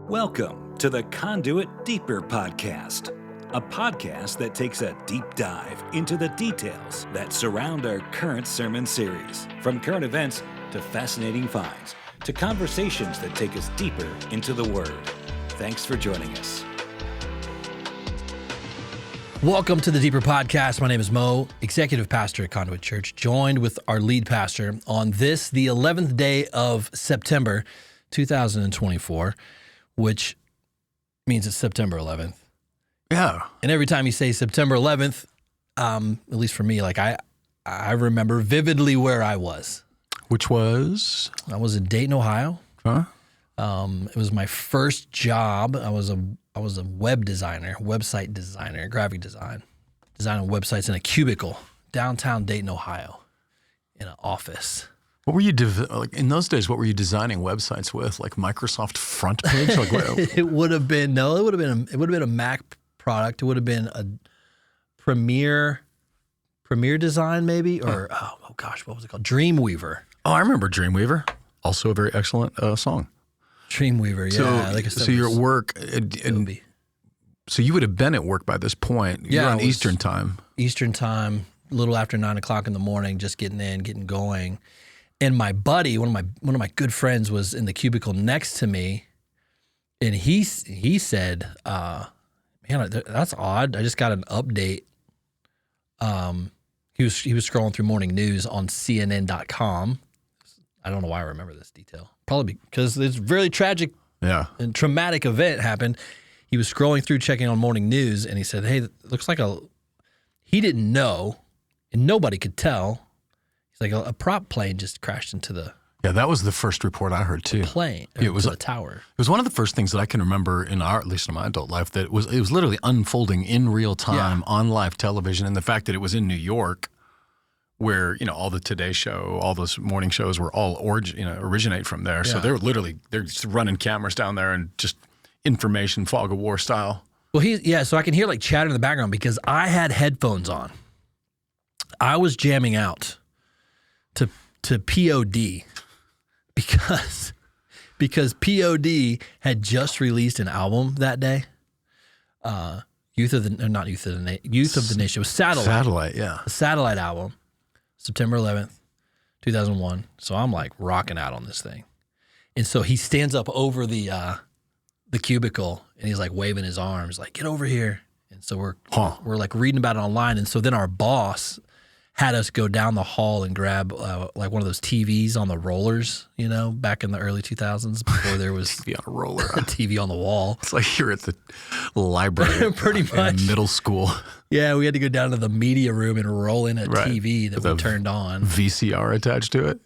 Welcome to the Conduit Deeper podcast, a podcast that takes a deep dive into the details that surround our current sermon series, from current events to fascinating finds to conversations that take us deeper into the Word. Thanks for joining us. Welcome to the Deeper Podcast. My name is Mo, executive pastor at Conduit Church, joined with our lead pastor on this, the 11th day of September, 2024, which means it's September 11th. Yeah. And every time you say September 11th, at least for me, like I remember vividly where I was. Which was? I was in Dayton, Ohio. Huh? It was my first job. I was a web designer, website designer, graphic designing websites in a cubicle, downtown Dayton, Ohio, in an office. What were you in those days? What were you designing websites with? Like Microsoft Front Page? Like It would have been a Mac product. It would have been a Premiere Design maybe, or oh gosh, what was it called? Dreamweaver. Oh, I remember Dreamweaver. Also a very excellent song. Dreamweaver, yeah. So you're at work. So you would have been at work by this point. You're on Eastern time. Eastern time, a little after 9 o'clock in the morning, just getting going. And my buddy, one of my good friends, was in the cubicle next to me, and he said, "Man, that's odd. I just got an update." He was scrolling through morning news on CNN.com. I don't know why I remember this detail. Probably because this really tragic and traumatic event happened. He was scrolling through, checking on morning news, and he said, "Hey, it looks like he didn't know, and nobody could tell. He's like, a prop plane just crashed into the." Yeah, that was the first report I heard too. Plane. It was the tower. It was one of the first things that I can remember at least in my adult life, that it was literally unfolding in real time on live television, and the fact that it was in New York, where all the Today Show, all those morning shows were all originate from there. So they're just running cameras down there and just information fog of war style. Well, so I can hear like chatter in the background because I had headphones on. I was jamming out to POD because POD had just released an album that day. Youth of the Nation. It was Satellite. Yeah. A Satellite album, September 11th, 2001. So I'm like rocking out on this thing. And so he stands up over the cubicle and he's like waving his arms like, "Get over here." And so we're like reading about it online. And so then our boss had us go down the hall and grab like one of those TVs on the rollers, back in the early 2000s before there was TV on a roller, a TV on the wall. It's like you're at the library, pretty much in middle school. Yeah, we had to go down to the media room and roll in a TV that we turned on, VCR attached to it.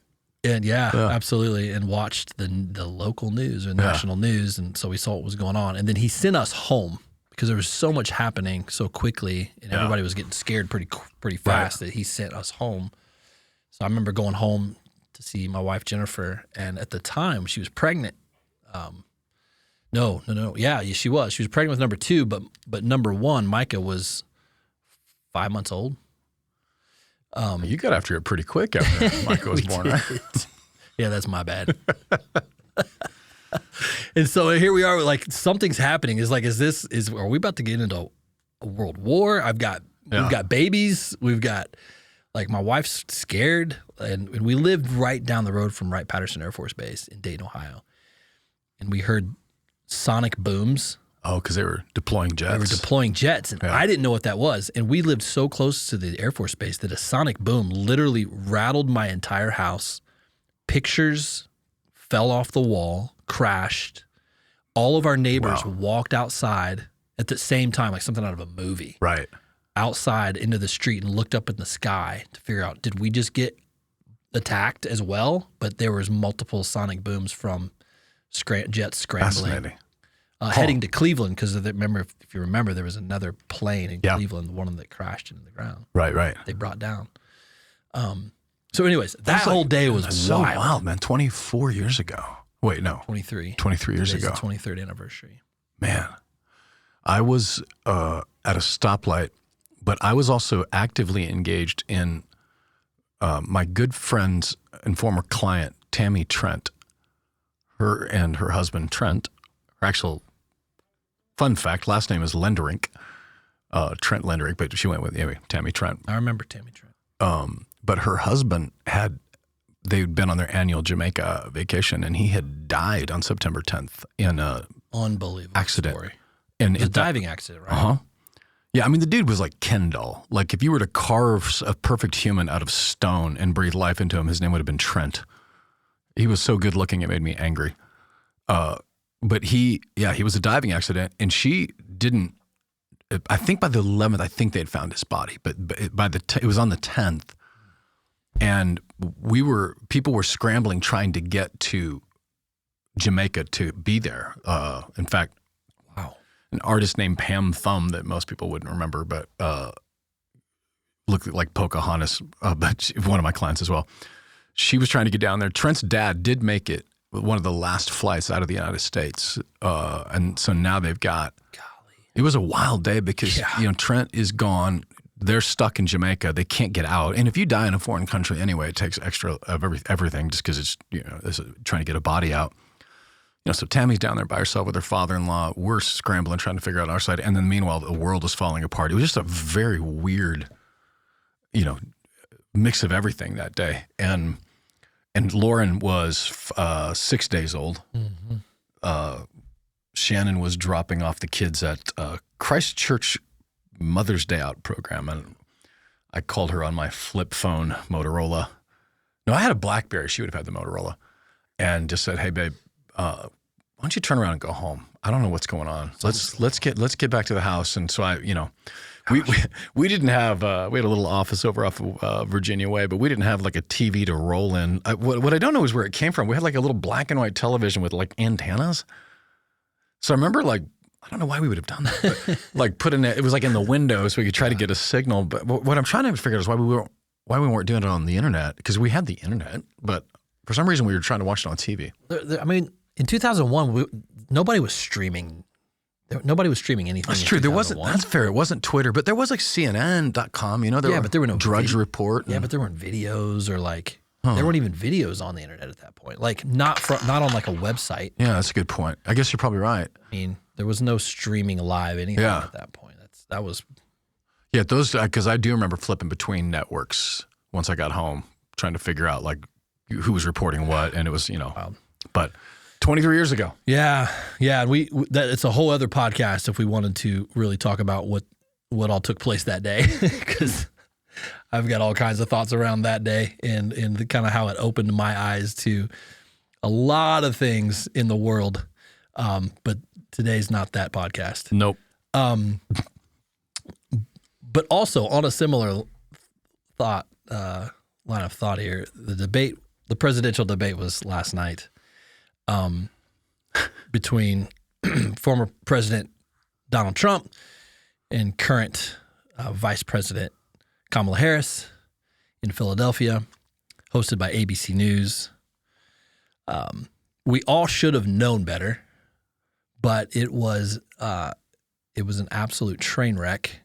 And absolutely, and watched the local news or national news, and so we saw what was going on. And then he sent us home because there was so much happening so quickly, and everybody was getting scared pretty fast that he sent us home. So I remember going home to see my wife Jennifer, and at the time she was pregnant. She was. She was pregnant with number 2, but number 1, Micah, was 5 months old. You got after it pretty quick after Micah was born, right? Yeah, that's my bad. And so here we are, like something's happening. Are we about to get into a world war? We've got babies. We've got, like, my wife's scared, and we lived right down the road from Wright-Patterson Air Force Base in Dayton, Ohio. And we heard sonic booms. Oh, because they were deploying jets. And I didn't know what that was. And we lived so close to the Air Force Base that a sonic boom literally rattled my entire house. Pictures fell off the wall, crashed. All of our neighbors walked outside at the same time, like something out of a movie. Right. Outside into the street and looked up in the sky to figure out, did we just get attacked as well? But there was multiple sonic booms from jets scrambling. Fascinating. Heading to Cleveland, because if you remember, there was another plane in Cleveland, one of them that crashed into the ground. Right. They brought down. So anyways, that whole day was so wild, man. 24 years ago. Wait, no. 23. 23 years ago. The 23rd anniversary. Man, I was at a stoplight, but I was also actively engaged in my good friend's and former client, Tammy Trent. Her and her husband, Trent, Her actual fun fact, last name is Lenderink, Trent Lenderink, but she went with Tammy Trent. I remember Tammy Trent. But her husband they'd been on their annual Jamaica vacation, and he had died on September 10th in a unbelievable accident. Story. And it was a diving accident, right? Uh-huh. Yeah, I mean, the dude was like Ken doll. Like, if you were to carve a perfect human out of stone and breathe life into him, his name would have been Trent. He was so good looking, it made me angry. But he was a diving accident, and she didn't. I think by the 11th, I think they'd found his body, but it was on the 10th, and people were scrambling trying to get to Jamaica to be there. In fact, wow, an artist named Pam Thumb that most people wouldn't remember, but looked like Pocahontas, but one of my clients as well. She was trying to get down there. Trent's dad did make it one of the last flights out of the United States, and so now they've got. It was a wild day because Trent is gone. They're stuck in Jamaica. They can't get out. And if you die in a foreign country anyway, it takes extra of everything just because it's trying to get a body out. So Tammy's down there by herself with her father-in-law. We're scrambling, trying to figure out our side. And then meanwhile, the world is falling apart. It was just a very weird, mix of everything that day. And Lauren was 6 days old. Mm-hmm. Shannon was dropping off the kids at Christ Church Mother's Day Out program. And I called her on my flip phone Motorola. No, I had a BlackBerry. She would have had the Motorola. And just said, hey, babe, why don't you turn around and go home? I don't know what's going on. Let's get back to the house. And so we didn't have we had a little office over off Virginia Way, but we didn't have like a TV to roll in. What I don't know is where it came from. We had like a little black and white television with like antennas. So I remember I don't know why we would have done that, but like it was like in the window so we could try to get a signal. But what I'm trying to figure out is why we weren't doing it on the internet, because we had the internet, but for some reason we were trying to watch it on TV. I mean, in 2001, nobody was streaming. Nobody was streaming anything. That's true. There wasn't. That's fair. It wasn't Twitter, but there was like CNN.com. But there were no Drudge Report. But there weren't videos or like. There weren't even videos on the internet at that point. Like not on like a website. Yeah, that's a good point. I guess you're probably right. I mean, there was no streaming live anything at that point. That was. Yeah, those because I do remember flipping between networks once I got home, trying to figure out like who was reporting what, and it was Wow. But 23 years ago. Yeah, and it's a whole other podcast if we wanted to really talk about what all took place that day, because. I've got all kinds of thoughts around that day and the kind of how it opened my eyes to a lot of things in the world. But today's not that podcast. Nope. But also on a similar line of thought here, the presidential debate was last night between former President Donald Trump and current Vice President Kamala Harris in Philadelphia, hosted by ABC News. We all should have known better, but it was an absolute train wreck.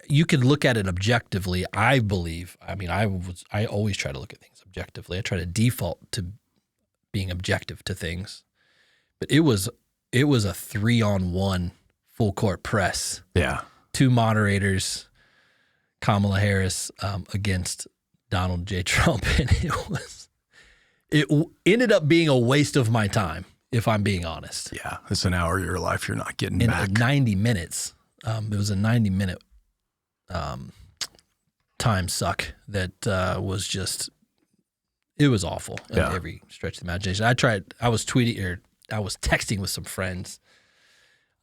You could look at it objectively, I believe. I mean, I always try to look at things objectively. I try to default to being objective to things, but it was a 3-on-1 full court press. Yeah, 2 moderators. Kamala Harris against Donald J. Trump, and it ended up being a waste of my time, if I'm being honest. Yeah, it's an hour of your life you're not getting back. 90 minutes. It was a 90-minute time suck that was just, it was awful in every stretch of the imagination. I was texting with some friends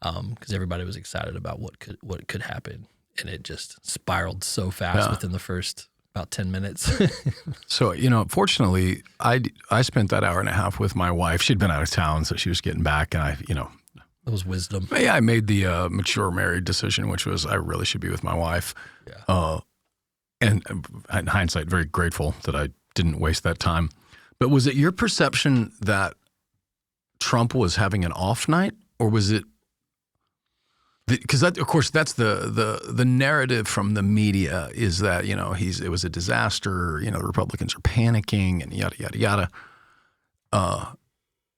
because everybody was excited about what could happen. And it just spiraled so fast within the first about 10 minutes. So, fortunately, I spent that hour and a half with my wife. She'd been out of town, so she was getting back. And it was wisdom. Yeah, I made the mature married decision, which was I really should be with my wife. Yeah. And in hindsight, very grateful that I didn't waste that time. But was it your perception that Trump was having an off night, or was it? Because of course, that's the narrative from the media is that it was a disaster. The Republicans are panicking and yada yada yada.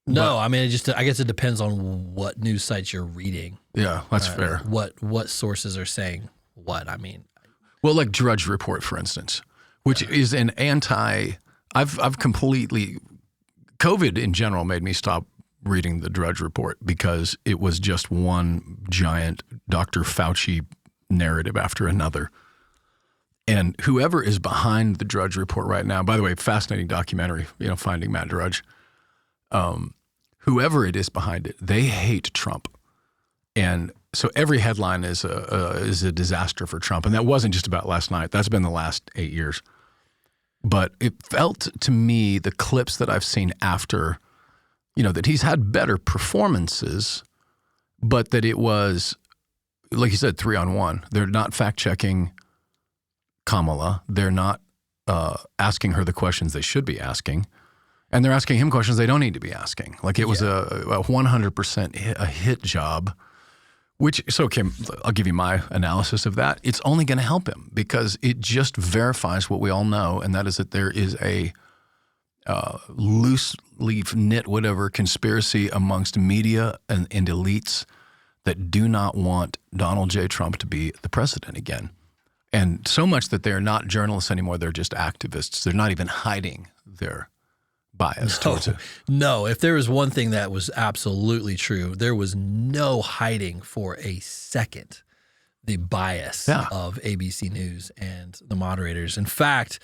No, I mean, I guess it depends on what news sites you're reading. Yeah, that's fair. What sources are saying what? I mean, well, like Drudge Report, for instance, which is an I've completely, COVID in general made me stop reading the Drudge Report because it was just one giant Dr. Fauci narrative after another. And whoever is behind the Drudge Report right now, by the way, fascinating documentary, Finding Matt Drudge. Whoever it is behind it, they hate Trump. And so every headline is a disaster for Trump. And that wasn't just about last night. That's been the last 8 years. But it felt to me, the clips that I've seen after, that he's had better performances, but that it was, like you said, 3-on-1. They're not fact-checking Kamala. They're not asking her the questions they should be asking. And they're asking him questions they don't need to be asking. Like it was a 100% a hit job, Kim, I'll give you my analysis of that. It's only going to help him because it just verifies what we all know, and that is that there is a loosely knit whatever conspiracy amongst media and elites that do not want Donald J. Trump to be the president again. And so much that they're not journalists anymore, they're just activists. They're not even hiding their bias towards it. No, if there was one thing that was absolutely true, there was no hiding for a second the bias of ABC News and the moderators. In fact,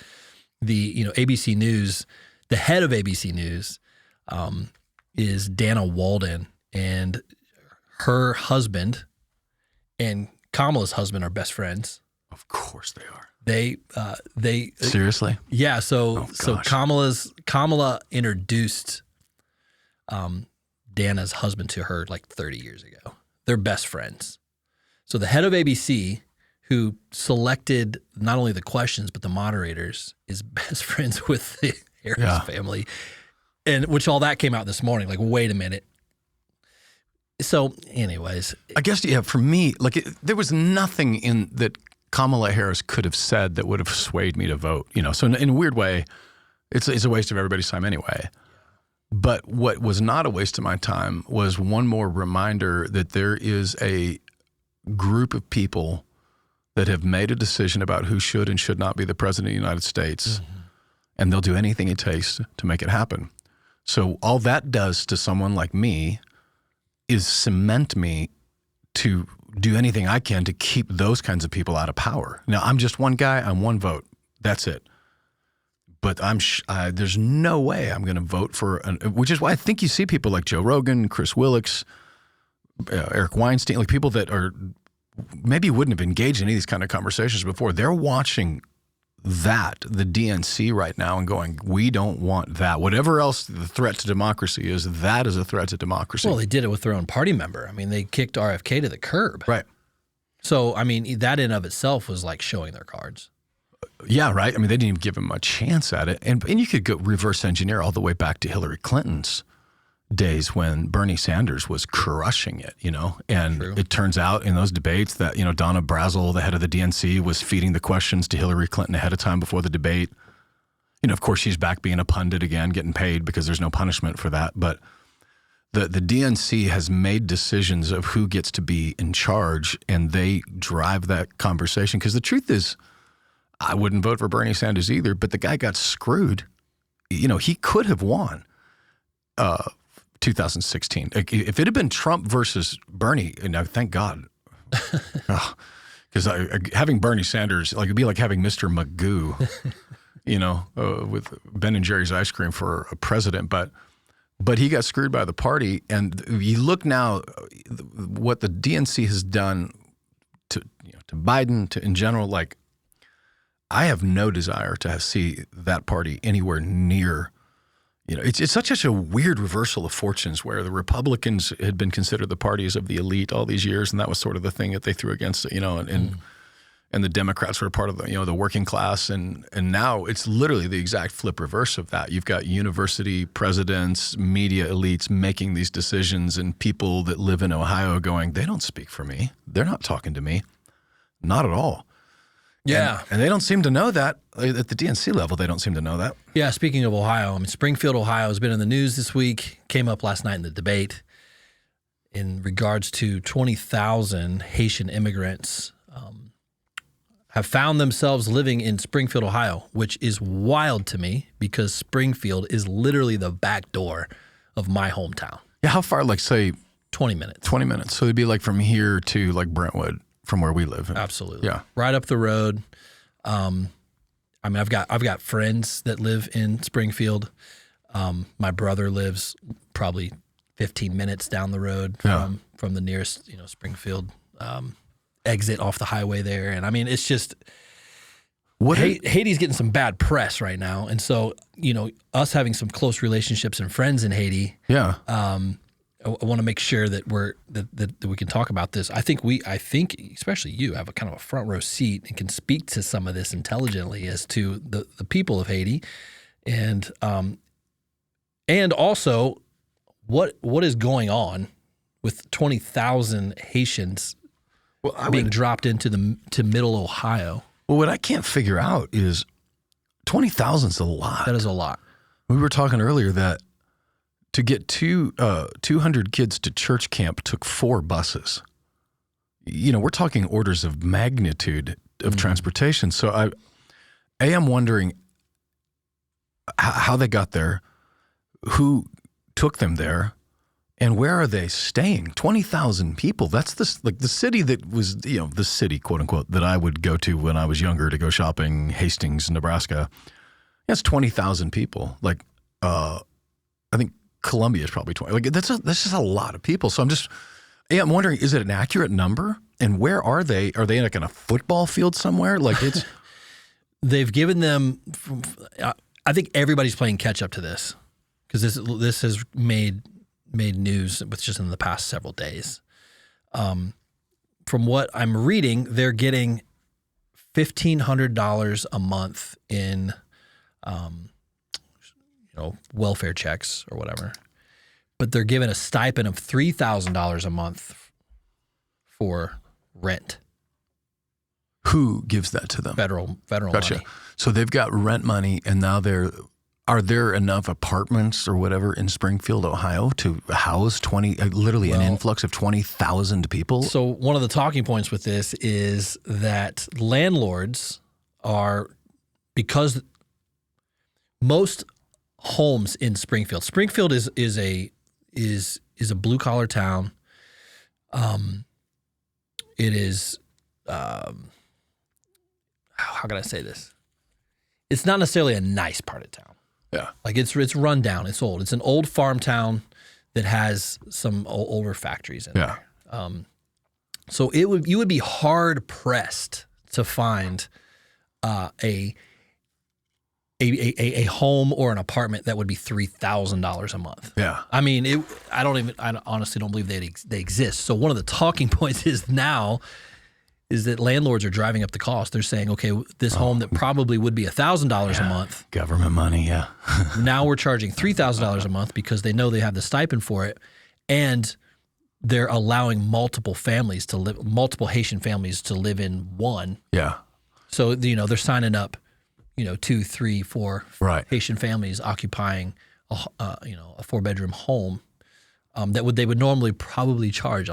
the ABC News, the head of ABC News is Dana Walden, and her husband and Kamala's husband are best friends. Of course they are. They seriously? Yeah. So Kamala introduced Dana's husband to her like 30 years ago. They're best friends. So the head of ABC, who selected not only the questions but the moderators, is best friends with the Harris family, and which all that came out this morning. Like, wait a minute. So, anyways, I guess for me, there was nothing in that Kamala Harris could have said that would have swayed me to vote, So in a weird way, it's a waste of everybody's time anyway. But what was not a waste of my time was one more reminder that there is a group of people that have made a decision about who should and should not be the president of the United States, and they'll do anything it takes to make it happen. So all that does to someone like me is cement me to do anything I can to keep those kinds of people out of power. Now, I'm just one guy. I'm one vote. That's it. But there's no way I'm going to vote for, which is why I think you see people like Joe Rogan, Chris Willix, Eric Weinstein, like people that are maybe wouldn't have engaged in any of these kind of conversations before. They're watching the DNC right now and going, we don't want that. Whatever else the threat to democracy is, that is a threat to democracy. Well, they did it with their own party member. I mean, they kicked RFK to the curb. Right. So, I mean, that in of itself was like showing their cards. Yeah, right. I mean, they didn't even give him a chance at it. And you could go reverse engineer all the way back to Hillary Clinton's days when Bernie Sanders was crushing it, and True. It turns out in those debates that, Donna Brazil, the head of the DNC, was feeding the questions to Hillary Clinton ahead of time before the debate. Of course, she's back being a pundit again, getting paid because there's no punishment for that. But the DNC has made decisions of who gets to be in charge, and they drive that conversation. Because the truth is, I wouldn't vote for Bernie Sanders either, but the guy got screwed. He could have won 2016. If it had been Trump versus Bernie, thank God. Because having Bernie Sanders, it'd be like having Mr. Magoo, with Ben and Jerry's ice cream for a president. But he got screwed by the party. And you look now, what the DNC has done to Biden, in general, I have no desire to see that party anywhere near. It's such a weird reversal of fortunes where the Republicans had been considered the parties of the elite all these years, and that was sort of the thing that they threw against it, and the Democrats were part of the, the working class, and now it's literally the exact flip reverse of that. You've got university presidents, media elites making these decisions, and people that live in Ohio going, they don't speak for me. They're not talking to me. Not at all. Yeah. And they don't seem to know that. At the DNC level, they don't seem to know that. Yeah, speaking of Ohio, Springfield, Ohio has been in the news this week, came up last night in the debate in regards to 20,000 Haitian immigrants have found themselves living in Springfield, Ohio, which is wild to me because Springfield is literally the back door of my hometown. Yeah, how far, like, say... 20 minutes. 20 minutes. So it'd be like from here to like Brentwood from where we live. Absolutely. Yeah. Right up the road. I've got friends that live in Springfield. My brother lives probably 15 minutes down the road from the nearest, Springfield exit off the highway there. And it's just Haiti's getting some bad press right now. And so, us having some close relationships and friends in Haiti. Yeah. I want to make sure that that we can talk about this. I think especially you have a kind of a front row seat and can speak to some of this intelligently as to the people of Haiti, and also what is going on with 20,000 Haitians being dropped into middle Ohio. Well, what I can't figure out is 20,000 is a lot. That is a lot. We were talking earlier that to get 200 kids to church camp took 4 buses. We're talking orders of magnitude of transportation. So I'm wondering how they got there, who took them there, and where are they staying? 20,000 people. That's the city that was, the city, quote unquote, that I would go to when I was younger to go shopping, Hastings, Nebraska. That's 20,000 people. I think Columbia is probably 20. That's just a lot of people. So I'm wondering, is it an accurate number? And where are they? Are they in a football field somewhere? They've given them. I think everybody's playing catch up to this because this has made news with just in the past several days. From what I'm reading, they're getting $1,500 a month in. Welfare checks or whatever, but they're given a stipend of $3,000 a month for rent. Who gives that to them? Federal Gotcha. money. So they've got rent money, and now are there enough apartments or whatever in Springfield, Ohio, to house an influx of 20,000 people? So one of the talking points with this is that landlords are, because most homes in Springfield. Springfield is a blue collar town. It is how can I say this? It's not necessarily a nice part of town. Yeah, it's run down. It's old. It's an old farm town that has some older factories in there. So you would be hard pressed to find a home or an apartment that would be $3,000 a month. Yeah. I honestly don't believe they exist. So one of the talking points is that landlords are driving up the cost. They're saying, okay, this home that probably would be $1,000 a month. Government money, yeah. Now we're charging $3,000 a month because they know they have the stipend for it. And they're allowing multiple Haitian families to live in one. Yeah. So, they're signing up 2, 3, 4 Haitian families occupying a 4-bedroom home they would normally probably charge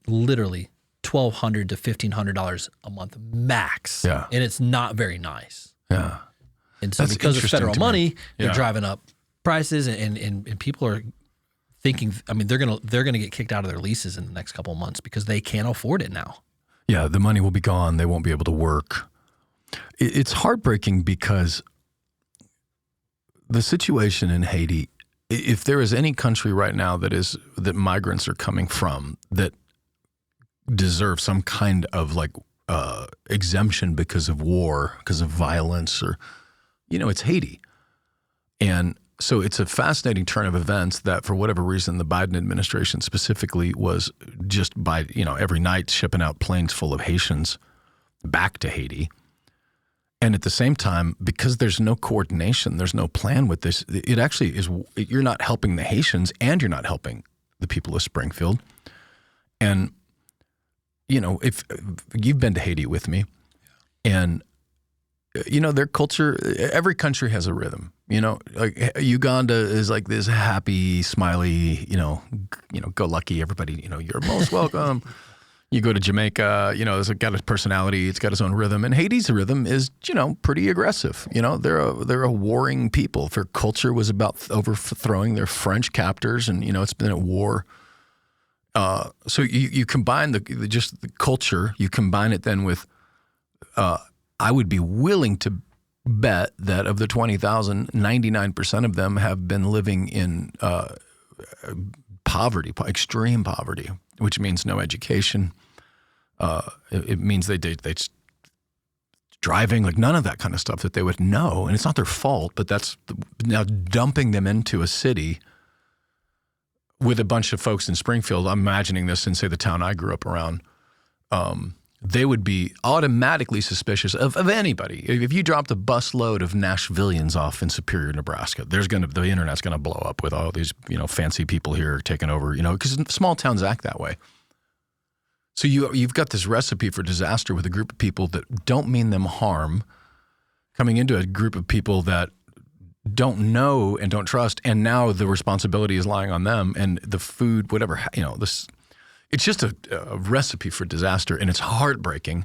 literally $1,200 to $1,500 a month max. Yeah. And it's not very nice. Yeah. And so That's because of federal money, they're Yeah. driving up prices and people are thinking, they're gonna get kicked out of their leases in the next couple of months because they can't afford it now. Yeah, the money will be gone. They won't be able to work. It's heartbreaking because the situation in Haiti, if there is any country right now that migrants are coming from that deserve some kind of exemption because of war, because of violence, or it's Haiti. And so it's a fascinating turn of events that for whatever reason the Biden administration specifically was just by every night shipping out planes full of Haitians back to Haiti. And at the same time, because there's no coordination, there's no plan with this, it actually is, you're not helping the Haitians and you're not helping the people of Springfield. And, if you've been to Haiti with me, And, their culture, every country has a rhythm. Like Uganda is like this happy, smiley, go lucky, everybody, you're most welcome. You go to Jamaica, it's got a personality, it's got its own rhythm. And Haiti's rhythm is, pretty aggressive. They're a warring people. Their culture was about overthrowing their French captors, and, it's been at war. So you combine the culture, you combine it then with, I would be willing to bet that of the 20,000, 99% of them have been living in poverty, extreme poverty, which means no education. It means they driving, like none of that kind of stuff that they would know. And it's not their fault, but that's now dumping them into a city with a bunch of folks in Springfield. I'm imagining this in, say, the town I grew up around. They would be automatically suspicious of anybody. If you dropped a busload of Nashvillians off in Superior, Nebraska, the internet's going to blow up with all these, fancy people here taking over, because small towns act that way. So you've got this recipe for disaster with a group of people that don't mean them harm, coming into a group of people that don't know and don't trust, and now the responsibility is lying on them, and the food, whatever, this. It's just a recipe for disaster, and it's heartbreaking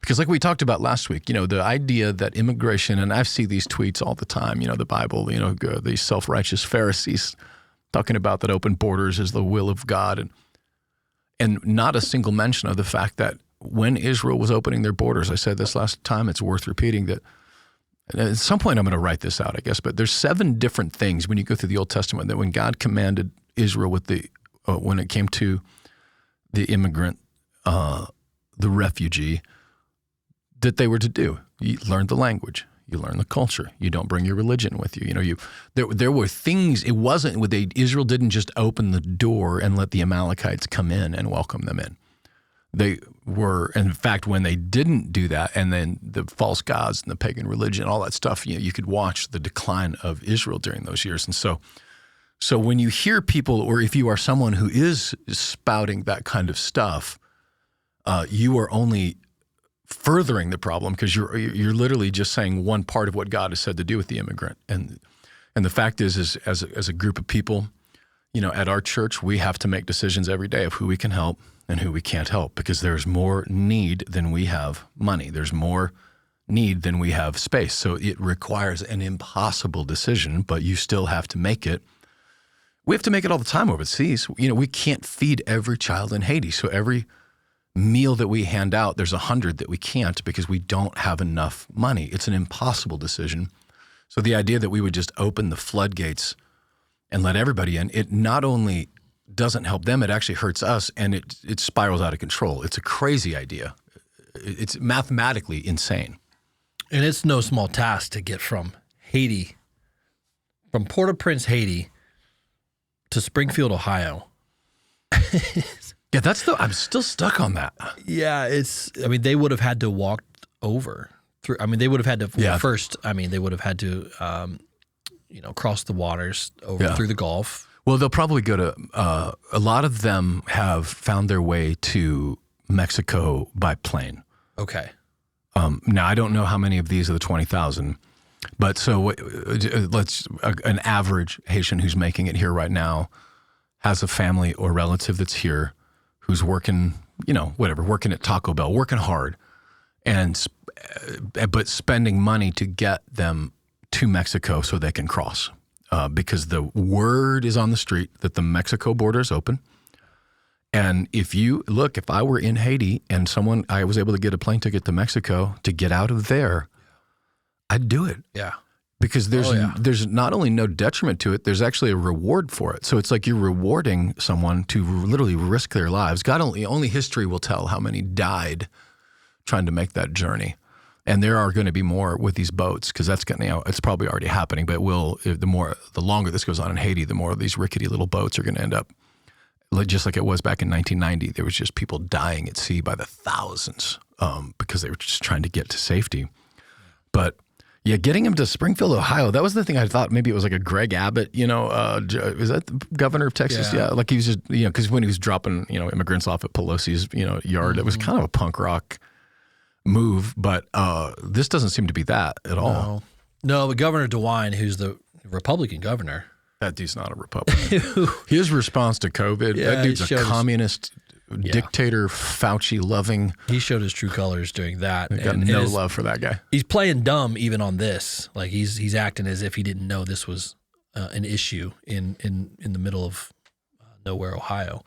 because like we talked about last week, the idea that immigration, and I see these tweets all the time, the Bible, these self-righteous Pharisees talking about that open borders is the will of God, and not a single mention of the fact that when Israel was opening their borders, I said this last time, it's worth repeating that. At some point I'm going to write this out, I guess, but there's 7 different things when you go through the Old Testament that when God commanded Israel with when it came to the immigrant, the refugee, that they were to do. You learn the language. You learn the culture. You don't bring your religion with you. There were things. It wasn't Israel didn't just open the door and let the Amalekites come in and welcome them in. They were, in fact, when they didn't do that, and then the false gods and the pagan religion, all that stuff, you could watch the decline of Israel during those years. And so when you hear people, or if you are someone who is spouting that kind of stuff, you are only furthering the problem because you're literally just saying one part of what God has said to do with the immigrant. And the fact is as a group of people, at our church, we have to make decisions every day of who we can help and who we can't help because there's more need than we have money. There's more need than we have space. So it requires an impossible decision, but you still have to make it. We have to make it all the time overseas. We can't feed every child in Haiti. So every meal that we hand out, there's 100 that we can't because we don't have enough money. It's an impossible decision. So the idea that we would just open the floodgates and let everybody in, it not only doesn't help them, it actually hurts us, and it spirals out of control. It's a crazy idea. It's mathematically insane. And it's no small task to get from Haiti, from Port-au-Prince, Haiti, to Springfield, Ohio. Yeah, I'm still stuck on that. Yeah, they would have had to walk over through. They would have had to first. They would have had to, cross the waters over through the Gulf. Well, they'll probably go to. A lot of them have found their way to Mexico by plane. Okay. Now I don't know how many of these are the 20,000. But so an average Haitian who's making it here right now has a family or relative that's here who's working, working at Taco Bell, working hard, but spending money to get them to Mexico so they can cross. Because the word is on the street that the Mexico border is open. And if I were in Haiti and I was able to get a plane ticket to Mexico to get out of there, I'd do it. Yeah. Because there's not only no detriment to it, there's actually a reward for it. So it's like you're rewarding someone to literally risk their lives. Only history will tell how many died trying to make that journey. And there are going to be more with these boats because that's going to, it's probably already happening, but the longer this goes on in Haiti, the more of these rickety little boats are going to end up just like it was back in 1990. There was just people dying at sea by the thousands because they were just trying to get to safety. But yeah, getting him to Springfield, Ohio, that was the thing I thought maybe it was like a Greg Abbott, is that the governor of Texas? Yeah. Like he was just, because when he was dropping, immigrants off at Pelosi's, yard, it was kind of a punk rock move, but this doesn't seem to be that at all. No, but Governor DeWine, who's the Republican governor. That dude's not a Republican. His response to COVID, that dude's a communist, dictator, Fauci-loving. He showed his true colors during that. Got no love for that guy. He's playing dumb even on this. Like he's acting as if he didn't know this was an issue in the middle of nowhere, Ohio.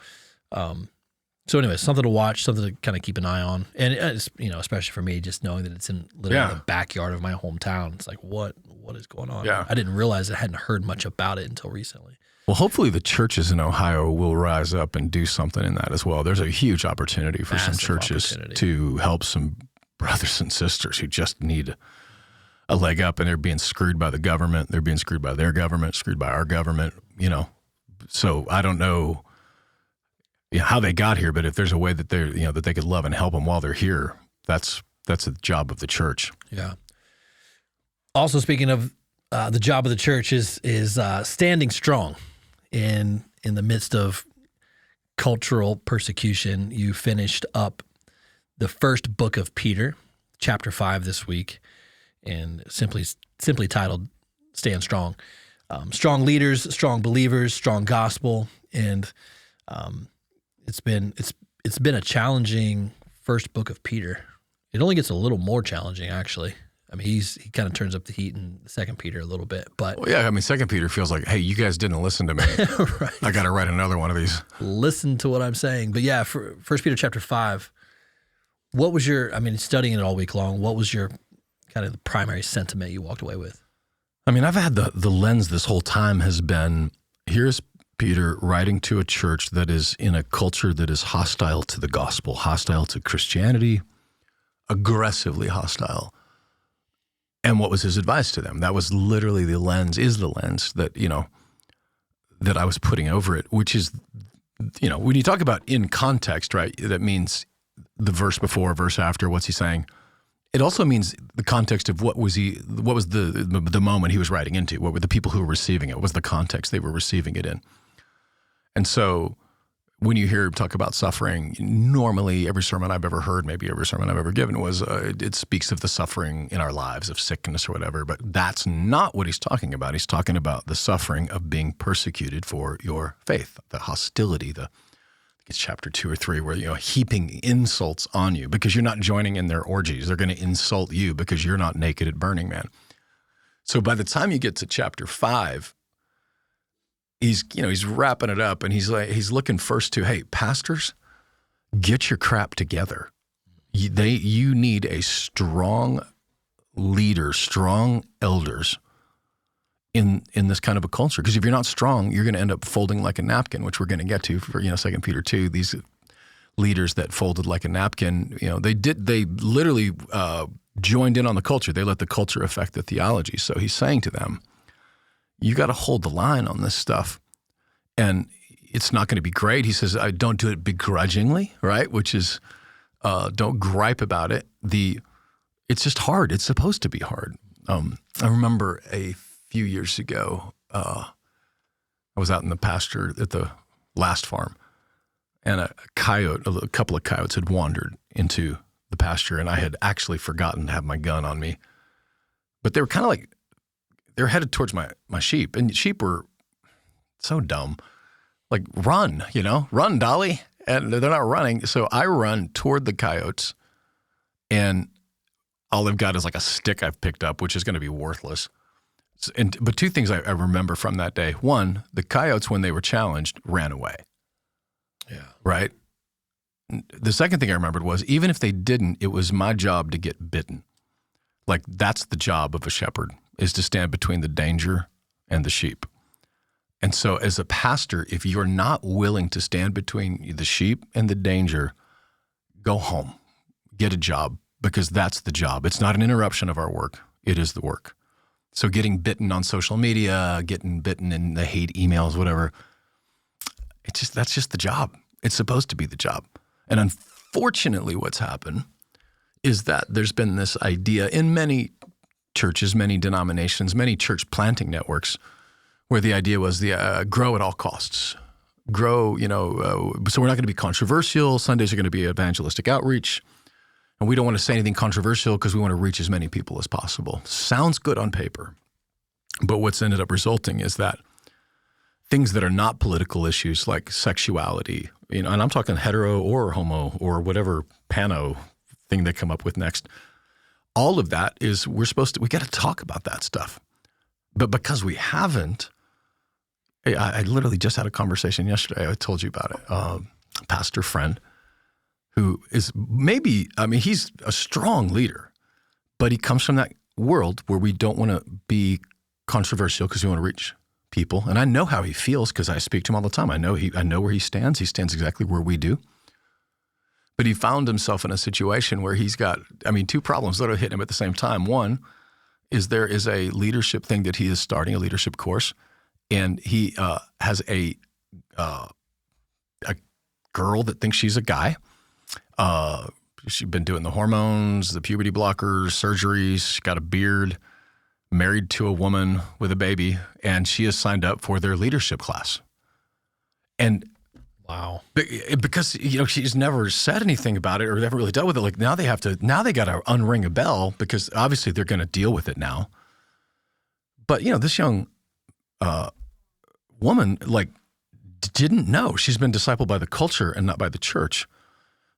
So anyway, something to watch, something to kind of keep an eye on. And it's, especially for me, just knowing that it's in literally the backyard of my hometown. It's like, what is going on? Yeah. I didn't realize I hadn't heard much about it until recently. Well, hopefully the churches in Ohio will rise up and do something in that as well. There's a huge opportunity for some churches to help some brothers and sisters who just need a leg up, and they're being screwed by the government. They're being screwed by their government, screwed by our government, So I don't know how they got here, but if there's a way that that they could love and help them while they're here, that's a job of the church. Yeah. Also, speaking of the job of the church is standing strong in the midst of cultural persecution. You finished up the first book of Peter, chapter 5 this week, and simply titled "Stand Strong." Strong leaders, strong believers, strong gospel, and it's been a challenging first book of Peter. It only gets a little more challenging, actually. I mean, he kind of turns up the heat in 2 Peter a little bit, but 2 Peter feels like, hey, you guys didn't listen to me. Right. I got to write another one of these. Listen to what I'm saying. But yeah, for 1 Peter chapter 5, what was studying it all week long, what was your kind of the primary sentiment you walked away with? I mean, I've had the lens this whole time has been, here's Peter writing to a church that is in a culture that is hostile to the gospel, hostile to Christianity, aggressively hostile. And what was his advice to them? That was literally the lens that, that I was putting over it, which is, when you talk about in context, right, that means the verse before, verse after, what's he saying? It also means the context of what was the moment he was writing into, what were the people who were receiving it, what was the context they were receiving it in. And so when you hear him talk about suffering, normally every sermon I've ever heard, maybe every sermon I've ever given was, it speaks of the suffering in our lives, of sickness or whatever, but that's not what he's talking about. He's talking about the suffering of being persecuted for your faith, the hostility, it's chapter 2 or 3 where, heaping insults on you because you're not joining in their orgies. They're going to insult you because you're not naked at Burning Man. So by the time you get to chapter 5, he's wrapping it up, and he's looking first to, hey, pastors, get your crap together. You need a strong leader, strong elders in this kind of a culture. Because if you're not strong, you're going to end up folding like a napkin, which we're going to get to for 2 Peter 2. These leaders that folded like a napkin, they literally joined in on the culture. They let the culture affect the theology. So he's saying to them, you got to hold the line on this stuff. And it's not going to be great. He says, don't do it begrudgingly, right? Which is, don't gripe about it. It's just hard. It's supposed to be hard. I remember a few years ago, I was out in the pasture at the last farm, and a couple of coyotes had wandered into the pasture, and I had actually forgotten to have my gun on me. But they were kind of like, they're headed towards my sheep, and sheep were so dumb. Like, run, run, Dolly. And they're not running. So I run toward the coyotes, and all they've got is like a stick I've picked up, which is going to be worthless. But two things I remember from that day. One, the coyotes, when they were challenged, ran away. Yeah. Right? The second thing I remembered was, even if they didn't, it was my job to get bitten. Like, that's the job of a shepherd, is to stand between the danger and the sheep. And so as a pastor, if you're not willing to stand between the sheep and the danger, go home, get a job, because that's the job. It's not an interruption of our work. It is the work. So getting bitten on social media, getting bitten in the hate emails, whatever, that's just the job. It's supposed to be the job. And unfortunately, what's happened is that there's been this idea in many churches, many denominations, many church planting networks, where the idea was grow at all costs. Grow, so we're not going to be controversial. Sundays are going to be evangelistic outreach. And we don't want to say anything controversial because we want to reach as many people as possible. Sounds good on paper. But what's ended up resulting is that things that are not political issues like sexuality, and I'm talking hetero or homo or whatever pano thing they come up with next, all of that is we got to talk about that stuff. But because we haven't, I literally just had a conversation yesterday. I told you about it. A pastor friend who is he's a strong leader, but he comes from that world where we don't want to be controversial because we want to reach people. And I know how he feels because I speak to him all the time. I know where he stands. He stands exactly where we do. But he found himself in a situation where he's got, two problems that are hitting him at the same time. One is there is a leadership thing that he is starting, a leadership course, and he has a girl that thinks she's a guy. She's been doing the hormones, the puberty blockers, surgeries. She got a beard, married to a woman with a baby, and she is signed up for their leadership class. And wow, because she's never said anything about it or never really dealt with it. Like now they got to unring a bell because obviously they're going to deal with it now. But this young woman didn't know. She's been discipled by the culture and not by the church.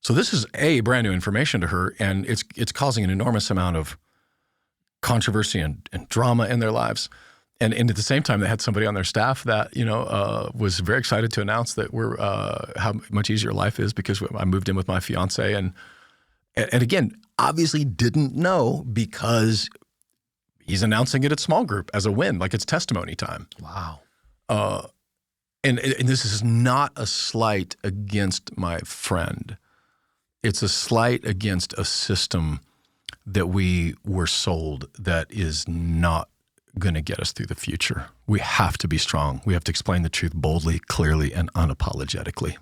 So this is brand new information to her, and it's causing an enormous amount of controversy and drama in their lives. And at the same time, they had somebody on their staff that was very excited to announce that we're how much easier life is because I moved in with my fiance, and again, obviously didn't know because he's announcing it at small group as a win, like it's testimony time. Wow. And this is not a slight against my friend. It's a slight against a system that we were sold that is not going to get us through the future. We have to be strong. We have to explain the truth boldly, clearly, and unapologetically.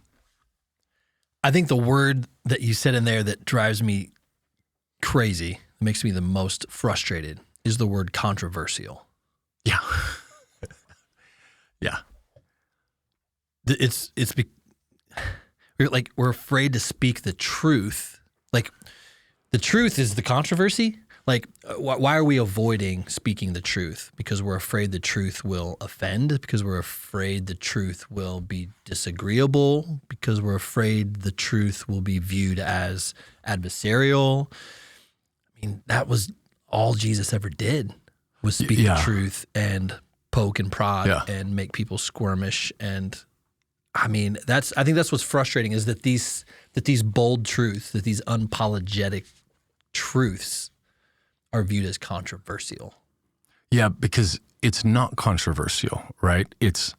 I think the word that you said in there that drives me crazy, makes me the most frustrated, is the word controversial. Yeah. Yeah. We're afraid to speak the truth. Like, the truth is the controversy. Like, why are we avoiding speaking the truth? Because we're afraid the truth will offend, because we're afraid the truth will be disagreeable, because we're afraid the truth will be viewed as adversarial. That was all Jesus ever did, was speak the truth and poke and prod and make people squirmish. And I think that's what's frustrating, is that these bold truths, that these unapologetic truths are viewed as controversial. Yeah, because it's not controversial, right? It's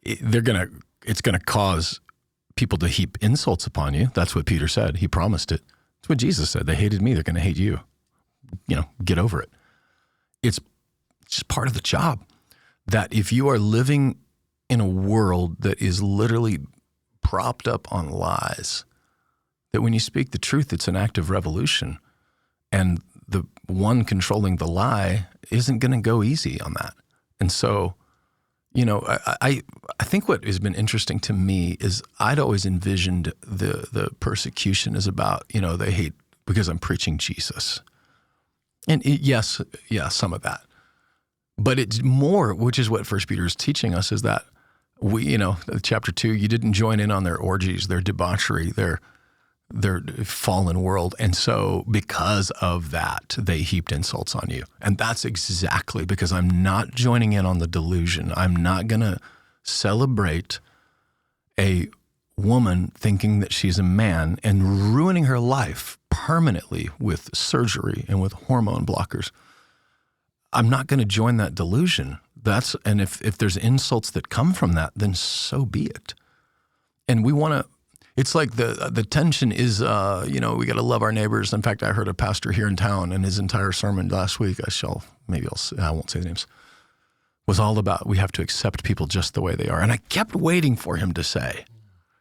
it's gonna cause people to heap insults upon you. That's what Peter said. He promised it. That's what Jesus said. They hated me, they're gonna hate you. Get over it. It's just part of the job. That if you are living in a world that is literally propped up on lies, that when you speak the truth, it's an act of revolution. And the one controlling the lie isn't going to go easy on that. And so, I think what has been interesting to me is I'd always envisioned the persecution is about, they hate because I'm preaching Jesus. And yes, some of that. But it's more, which is what 1 Peter is teaching us, is that we, chapter 2, you didn't join in on their orgies, their debauchery, their fallen world. And so because of that, they heaped insults on you. And that's exactly because I'm not joining in on the delusion. I'm not going to celebrate a woman thinking that she's a man and ruining her life permanently with surgery and with hormone blockers. I'm not going to join that delusion. And if there's insults that come from that, then so be it. And we want to, it's like the tension is, we got to love our neighbors. In fact, I heard a pastor here in town, and his entire sermon last week, I won't say the names, was all about we have to accept people just the way they are. And I kept waiting for him to say,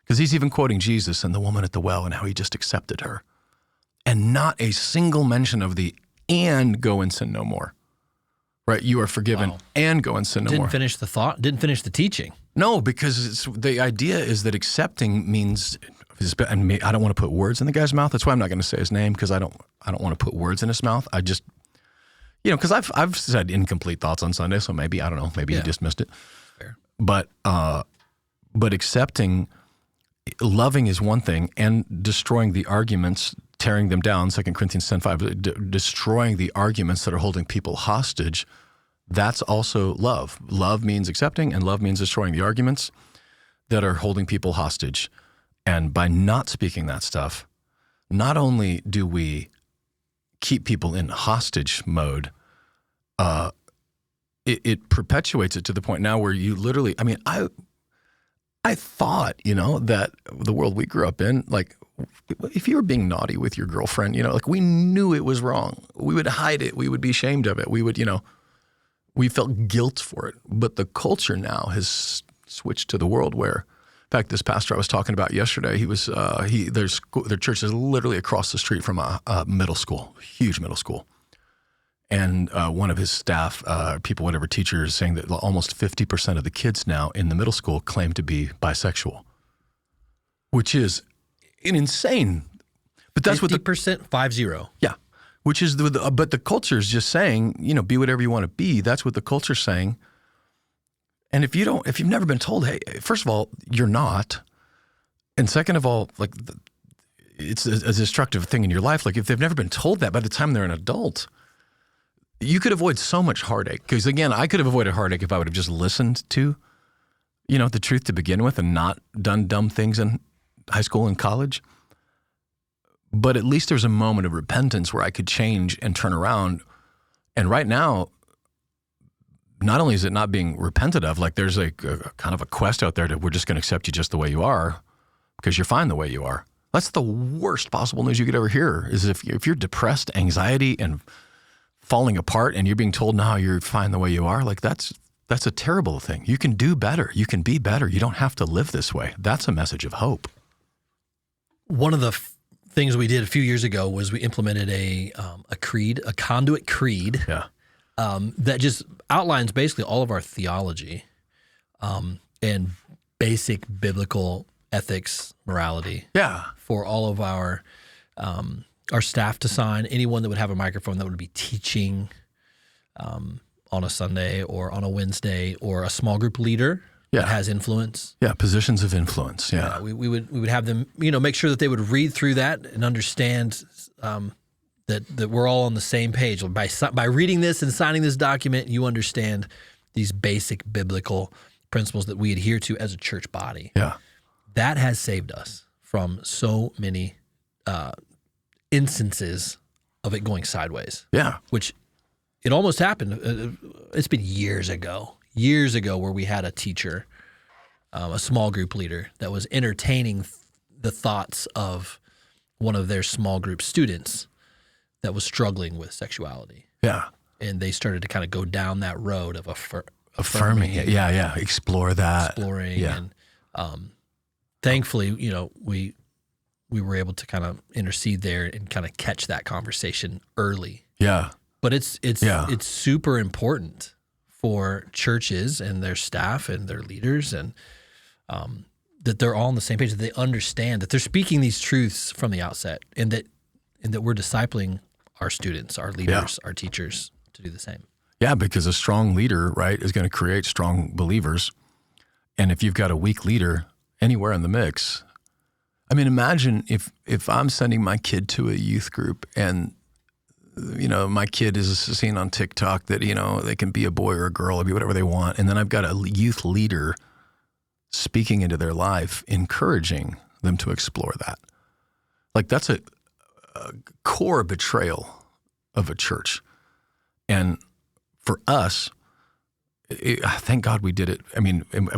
because he's even quoting Jesus and the woman at the well and how he just accepted her. And not a single mention of and go and sin no more. Right? You are forgiven and go and sin no more. Didn't finish the thought, didn't finish the teaching. No, because the idea is that accepting means and I don't want to put words in the guy's mouth. That's why I'm not going to say his name, because I don't want to put words in his mouth. I just, because I've said incomplete thoughts on Sunday, so maybe, I don't know, maybe he just missed it. Fair. But accepting, loving is one thing, and destroying the arguments, tearing them down, 2 Corinthians 10:5, destroying the arguments that are holding people hostage, that's also love. Love means accepting, and love means destroying the arguments that are holding people hostage. And by not speaking that stuff, not only do we keep people in hostage mode, it perpetuates it to the point now where you literally, I thought, that the world we grew up in, like, if you were being naughty with your girlfriend, like, we knew it was wrong. We would hide it. We would be ashamed of it. We would, we felt guilt for it. But the culture now has switched to the world where, in fact, this pastor I was talking about yesterday, he was, their church is literally across the street from a middle school, huge middle school. And one of his staff, people, whatever, teachers, saying that almost 50% of the kids now in the middle school claim to be bisexual, which is an insane. But that's 50%, 50. Yeah, which is but the culture is just saying, be whatever you want to be. That's what the culture's saying. And if you've never been told, hey, first of all, you're not, and second of all, like, it's a destructive thing in your life. Like, if they've never been told that by the time they're an adult, you could avoid so much heartache. Because again, I could have avoided heartache if I would have just listened to, the truth to begin with and not done dumb things in high school and college. But at least there's a moment of repentance where I could change and turn around. And right now, not only is it not being repented of, like, there's a kind of a quest out there that we're just going to accept you just the way you are because you're fine the way you are. That's the worst possible news you could ever hear, is if you're depressed, anxiety, and falling apart, and you're being told, no, you're fine the way you are, like, that's a terrible thing. You can do better. You can be better. You don't have to live this way. That's a message of hope. One of the things we did a few years ago was we implemented a creed, a Conduit creed. Yeah. That just outlines basically all of our theology and basic biblical ethics, morality. Yeah. For all of our staff to sign, anyone that would have a microphone that would be teaching on a Sunday or on a Wednesday, or a small group leader that has influence. Yeah, positions of influence. Yeah, we would have them, make sure that they would read through that and understand that we're all on the same page. By reading this and signing this document, you understand these basic biblical principles that we adhere to as a church body. Yeah, that has saved us from so many instances of it going sideways. Yeah, which it almost happened. It's been years ago where we had a teacher, a small group leader, that was entertaining the thoughts of one of their small group students that was struggling with sexuality. Yeah. And they started to kind of go down that road of affirming it. Yeah. Exploring. Yeah. And thankfully, we were able to kind of intercede there and kind of catch that conversation early. Yeah. But it's super important for churches and their staff and their leaders, and that they're all on the same page, that they understand that they're speaking these truths from the outset, and that we're discipling our students, our leaders, our teachers to do the same. Yeah, because a strong leader, right, is going to create strong believers. And if you've got a weak leader anywhere in the mix, imagine if I'm sending my kid to a youth group, and my kid is seen on TikTok that, they can be a boy or a girl or be whatever they want. And then I've got a youth leader speaking into their life, encouraging them to explore that. Like, that's a core betrayal of a church. And for us, thank God we did it.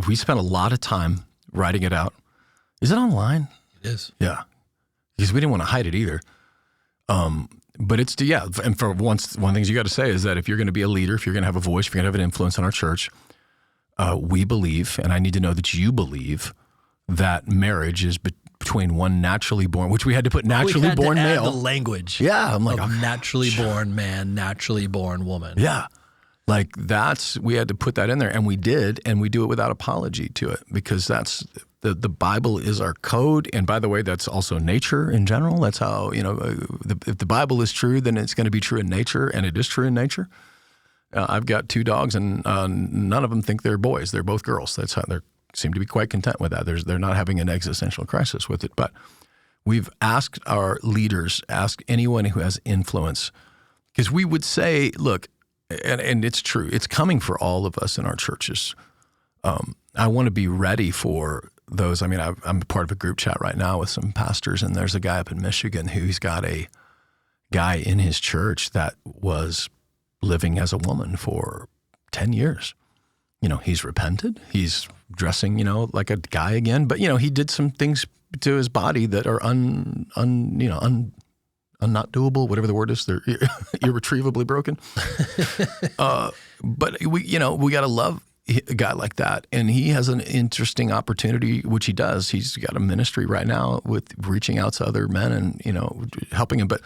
We spent a lot of time writing it out. Is it online? It is. Yeah. Because we didn't want to hide it either. But it's, and for one of the things you got to say is that if you're going to be a leader, if you're going to have a voice, if you're going to have an influence on our church, we believe, and I need to know that you believe, that marriage is between one naturally born, which we had to put naturally born male. The language. Yeah, I'm like, naturally born man, naturally born woman. Yeah, like we had to put that in there, and we did, and we do it without apology to it, because that's The Bible is our code. And by the way, that's also nature in general. That's how, if the Bible is true, then it's going to be true in nature, and it is true in nature. I've got 2 dogs, and none of them think they're boys. They're both girls. That's how they seem to be quite content with that. They're not having an existential crisis with it. But we've asked our leaders, ask anyone who has influence, because we would say, look, and it's true, it's coming for all of us in our churches. I want to be ready for those. I mean, I'm part of a group chat right now with some pastors, and there's a guy up in Michigan who's got a guy in his church that was living as a woman for 10 years. He's repented. He's dressing, like a guy again. But, he did some things to his body that are not doable, whatever the word is. They're irretrievably broken. But we got to love a guy like that. And he has an interesting opportunity, which he does. He's got a ministry right now with reaching out to other men and, helping them. But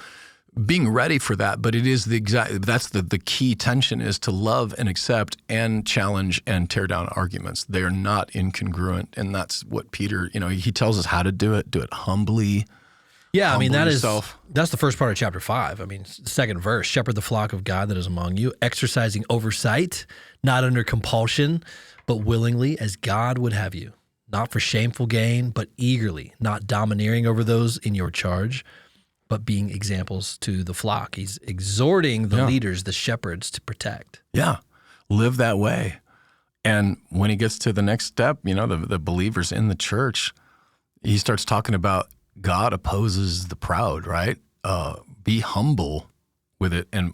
being ready for that, but it is that's the key tension, is to love and accept and challenge and tear down arguments. They are not incongruent. And that's what Peter, he tells us how to do it humbly. Yeah, I mean, that's the first part of chapter 5. I mean, the second verse, shepherd the flock of God that is among you, exercising oversight, not under compulsion, but willingly as God would have you, not for shameful gain, but eagerly, not domineering over those in your charge, but being examples to the flock. He's exhorting the leaders, the shepherds, to protect. Yeah, live that way. And when he gets to the next step, the believers in the church, he starts talking about God opposes the proud, right? Be humble with it. And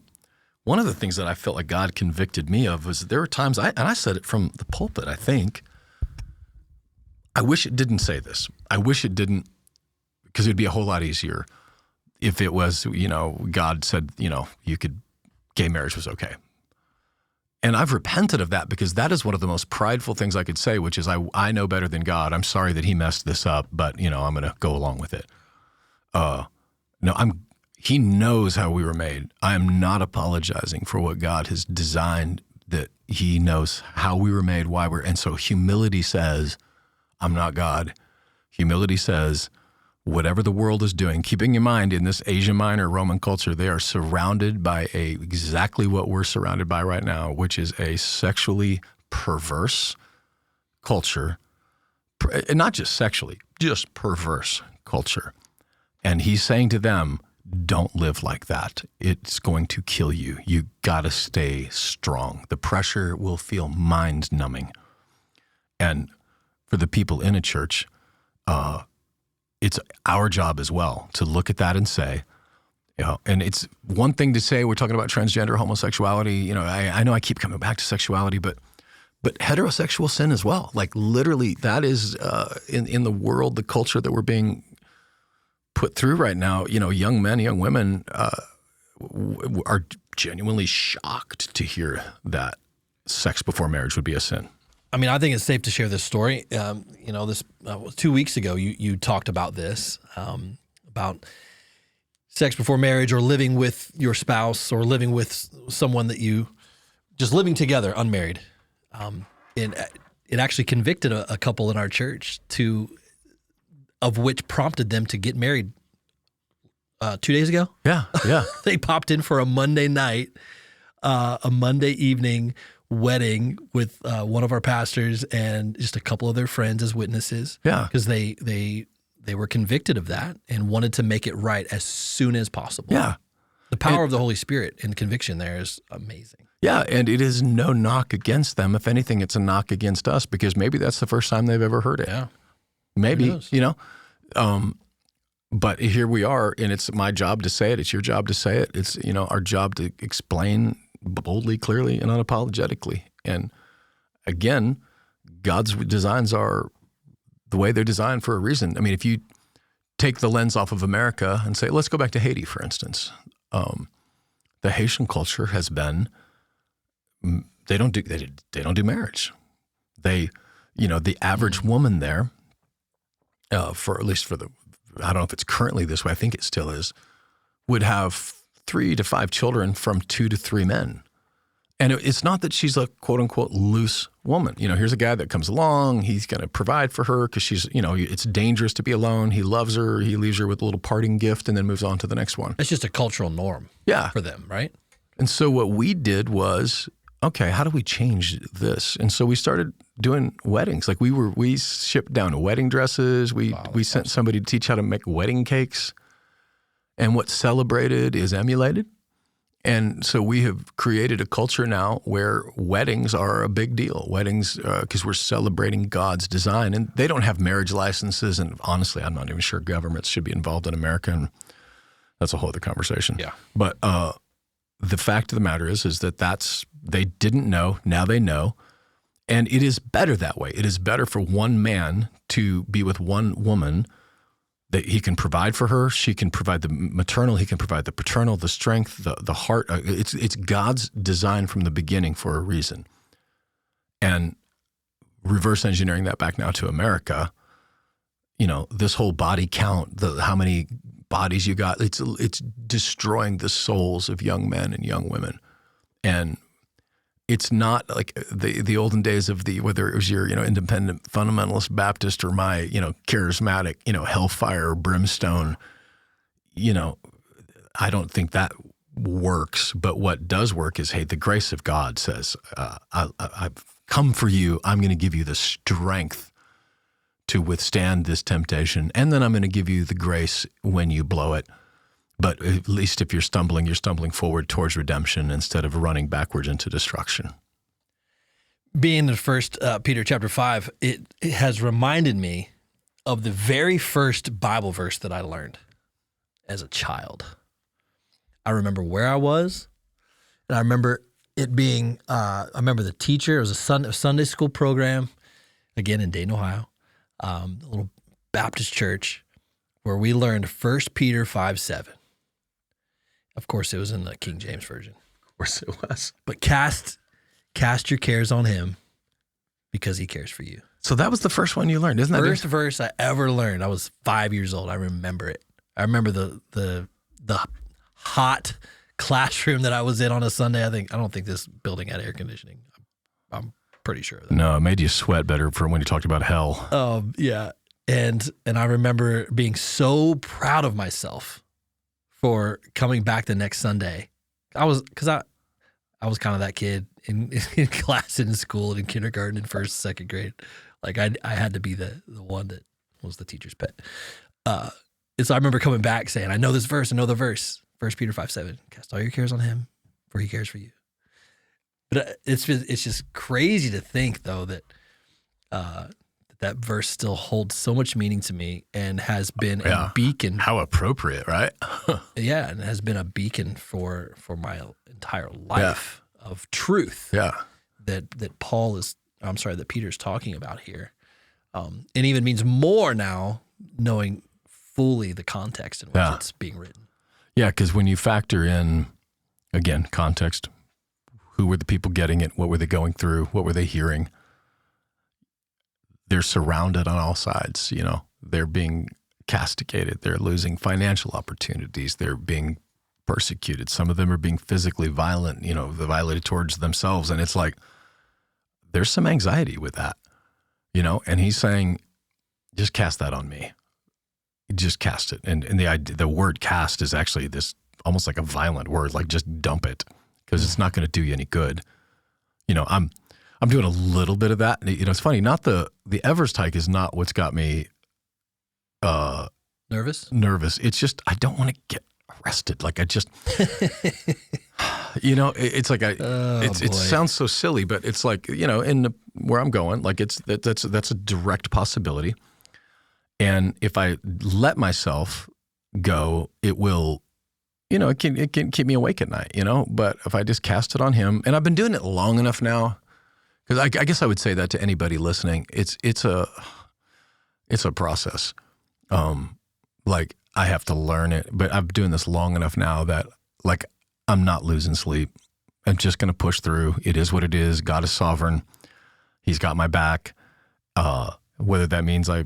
one of the things that I felt like God convicted me of was there were times, and I said it from the pulpit, I think, I wish it didn't say this. I wish it didn't, because it'd be a whole lot easier if it was, God said, gay marriage was okay. And I've repented of that, because that is one of the most prideful things I could say, which is I know better than God. I'm sorry that he messed this up, but I'm going to go along with it. He knows how we were made. I am not apologizing for what God has designed, that he knows how we were made, why and so humility says, I'm not God. Humility says, whatever the world is doing, keeping in mind in this Asia Minor Roman culture, they are surrounded by exactly what we're surrounded by right now, which is a sexually perverse culture, and not just sexually, just perverse culture. And he's saying to them, don't live like that. It's going to kill you. You got to stay strong. The pressure will feel mind-numbing. And for the people in a church, it's our job as well to look at that and say, and it's one thing to say we're talking about transgender homosexuality. I know I keep coming back to sexuality, but heterosexual sin as well. Like literally, that is in the world, the culture that we're being put through right now. Young men, young women are genuinely shocked to hear that sex before marriage would be a sin. I mean, I think it's safe to share this story. 2 weeks ago, you talked about this, about sex before marriage, or living with your spouse, or living with someone that you just living together, unmarried. And it actually convicted a couple in our church, of which prompted them to get married 2 days ago. Yeah. They popped in for a Monday night, a Monday evening wedding with one of our pastors and just a couple of their friends as witnesses. Yeah. Because they were convicted of that and wanted to make it right as soon as possible. Yeah. The power of the Holy Spirit and conviction there is amazing. Yeah, and it is no knock against them. If anything, it's a knock against us, because maybe that's the first time they've ever heard it. Yeah. Maybe, but here we are, and it's my job to say it. It's your job to say it. It's, our job to explain boldly, clearly, and unapologetically. And again, God's designs are the way they're designed for a reason. I mean, if you take the lens off of America and say, let's go back to Haiti, for instance. The Haitian culture has been, they don't do marriage. The average woman there, for at least for I don't know if it's currently this way, I think it still is, would have 3 to 5 children from 2 to 3 men. And it's not that she's a quote unquote loose woman. Here's a guy that comes along. He's going to provide for her because she's, it's dangerous to be alone. He loves her. He leaves her with a little parting gift and then moves on to the next one. It's just a cultural norm for them, right? And so what we did was, okay, how do we change this? And so we started doing weddings. Like we shipped down wedding dresses. We sent somebody to teach how to make wedding cakes. And what's celebrated is emulated. And so we have created a culture now where weddings are a big deal. Weddings, because we're celebrating God's design. And they don't have marriage licenses. And honestly, I'm not even sure governments should be involved in America. And that's a whole other conversation. Yeah. But the fact of the matter is that they didn't know. Now they know. And it is better that way. It is better for one man to be with one woman that he can provide for her. She can provide the maternal. He can provide the paternal, the strength, the heart. It's God's design from the beginning for a reason. And reverse engineering that back now to America, this whole body count, how many bodies you got, it's destroying the souls of young men and young women. And it's not like the olden days of whether it was your, independent fundamentalist Baptist or my, charismatic, hellfire or brimstone, I don't think that works. But what does work is, hey, the grace of God says, I've come for you. I'm going to give you the strength to withstand this temptation. And then I'm going to give you the grace when you blow it. But at least if you're stumbling forward towards redemption instead of running backwards into destruction. Being in 1 Peter chapter 5, it has reminded me of the very first Bible verse that I learned as a child. I remember where I was, and I remember it being, I remember the teacher. It was a Sunday school program, again in Dayton, Ohio, a little Baptist church, where we learned 1 Peter 5:7. Of course, it was in the King James Version. Of course it was. But cast your cares on him because he cares for you. So that was the first one you learned, isn't that? First verse I ever learned. I was 5 years old. I remember it. I remember the hot classroom that I was in on a Sunday. I don't think this building had air conditioning. I'm pretty sure of that. No, it made you sweat better for when you talked about hell. Yeah. And I remember being so proud of myself for coming back the next Sunday. I was kind of that kid in class in school and in kindergarten and first, second grade. Like I had to be the one that was the teacher's pet. And so I remember coming back saying, I know this verse, I know the verse. 1 Peter 5:7, cast all your cares on him, for he cares for you. But it's just crazy to think though that that verse still holds so much meaning to me and has been a beacon. How appropriate, right? Yeah, and has been a beacon for my entire life of truth. Yeah, that Peter's talking about here, and even means more now, knowing fully the context in which it's being written. Yeah, because when you factor in, again, context, who were the people getting it? What were they going through? What were they hearing? They're surrounded on all sides, They're being castigated. They're losing financial opportunities. They're being persecuted. Some of them are being physically violent, violated towards themselves. And it's like, there's some anxiety with that, And he's saying, just cast that on me. Just cast it. And the word cast is actually this almost like a violent word, like just dump it because it's not going to do you any good. I'm doing a little bit of that. It's funny, not the Everest hike is not what's got me nervous. It's just, I don't want to get arrested. Like I just, it's like it sounds so silly, but it's like, where I'm going, like that's a direct possibility. And if I let myself go, it will, it can keep me awake at night, but if I just cast it on him, and I've been doing it long enough now, because I guess I would say that to anybody listening, it's a process. Like I have to learn it, but I'm doing this long enough now that like, I'm not losing sleep. I'm just going to push through. It is what it is. God is sovereign. He's got my back. Whether that means I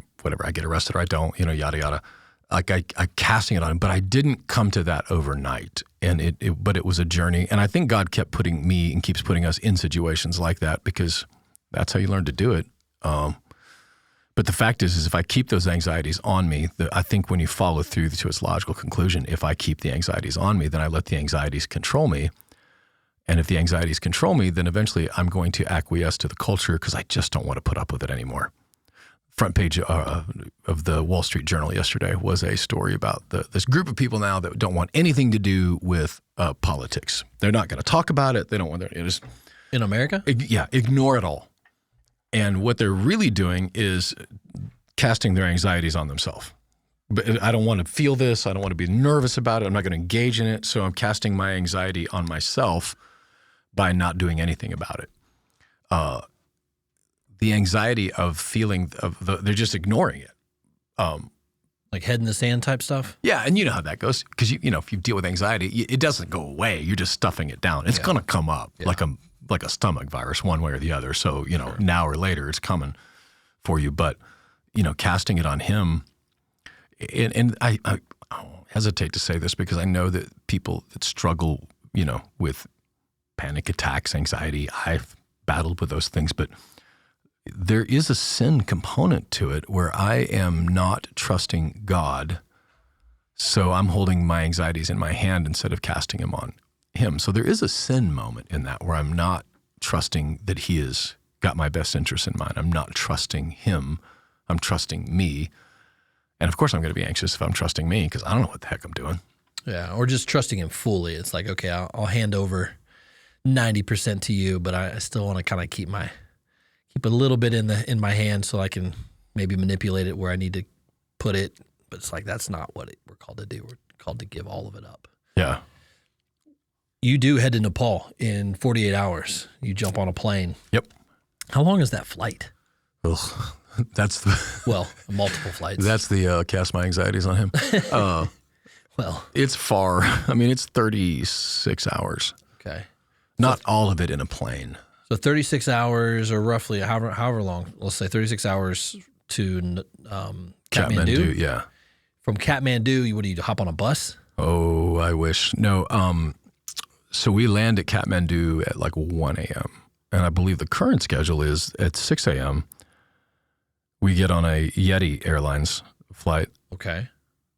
get arrested or I don't, yada, yada. like I casting it on him, but I didn't come to that overnight. And but it was a journey. And I think God kept putting me and keeps putting us in situations like that because that's how you learn to do it. But the fact is if I keep those anxieties on me, I think when you follow through to its logical conclusion, if I keep the anxieties on me, then I let the anxieties control me. And if the anxieties control me, then eventually I'm going to acquiesce to the culture because I just don't want to put up with it anymore. Front page of the Wall Street Journal yesterday was a story about this group of people now that don't want anything to do with politics. They're not going to talk about it. They don't want to. Just In America? Ignore it all. And what they're really doing is casting their anxieties on themselves. But I don't want to feel this. I don't want to be nervous about it. I'm not going to engage in it. So I'm casting my anxiety on myself by not doing anything about it. The anxiety of feeling they're just ignoring it. Like head in the sand type stuff? Yeah, and you know how that goes. Because, you know, if you deal with anxiety, it doesn't go away. You're just stuffing it down. It's going to come up like a stomach virus one way or the other. So, you know, now or later it's coming for you. But, you know, casting it on him, and I hesitate to say this because I know that people that struggle, you know, with panic attacks, anxiety, I've battled with those things, but there is a sin component to it where I am not trusting God, so I'm holding my anxieties in my hand instead of casting them on him. So there is a sin moment in that where I'm not trusting that he has got my best interests in mind. I'm not trusting him. I'm trusting me. And of course I'm going to be anxious if I'm trusting me because I don't know what the heck I'm doing. Yeah, or just trusting him fully. It's like, okay, I'll hand over 90% to you, but I still want to kind of keep a little bit in my hand so I can maybe manipulate it where I need to put it. But it's like that's not what we're called to do. We're called to give all of it up. Yeah. You do head to Nepal in 48 hours. You jump on a plane. Yep. How long is that flight? Ugh. That's multiple flights. That's the cast my anxieties on him. Well, it's far. I mean, it's 36 hours. Okay. Not all of it in a plane. So 36 hours or roughly however long, let's say 36 hours to Kathmandu. Yeah. From Kathmandu, what do you hop on a bus? Oh, I wish. No. So we land at Kathmandu at like 1 a.m. And I believe the current schedule is at 6 a.m. We get on a Yeti Airlines flight. Okay.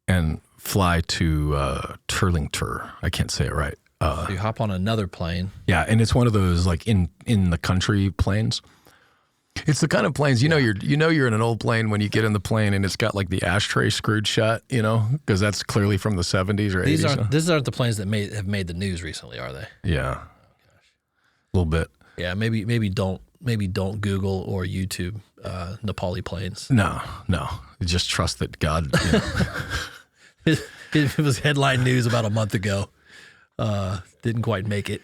And fly to Turlington. I can't say it right. So you hop on another plane. Yeah, and it's one of those like in the country planes. It's the kind of planes you're in an old plane when you get in the plane and it's got like the ashtray screwed shut, you know, because that's clearly from the 70s or 80s. These aren't the planes that have made the news recently, are they? Yeah, a little bit. Yeah, maybe don't Google or YouTube Nepali planes. No, just trust that God. You know. It was headline news about a month ago. Didn't quite make it.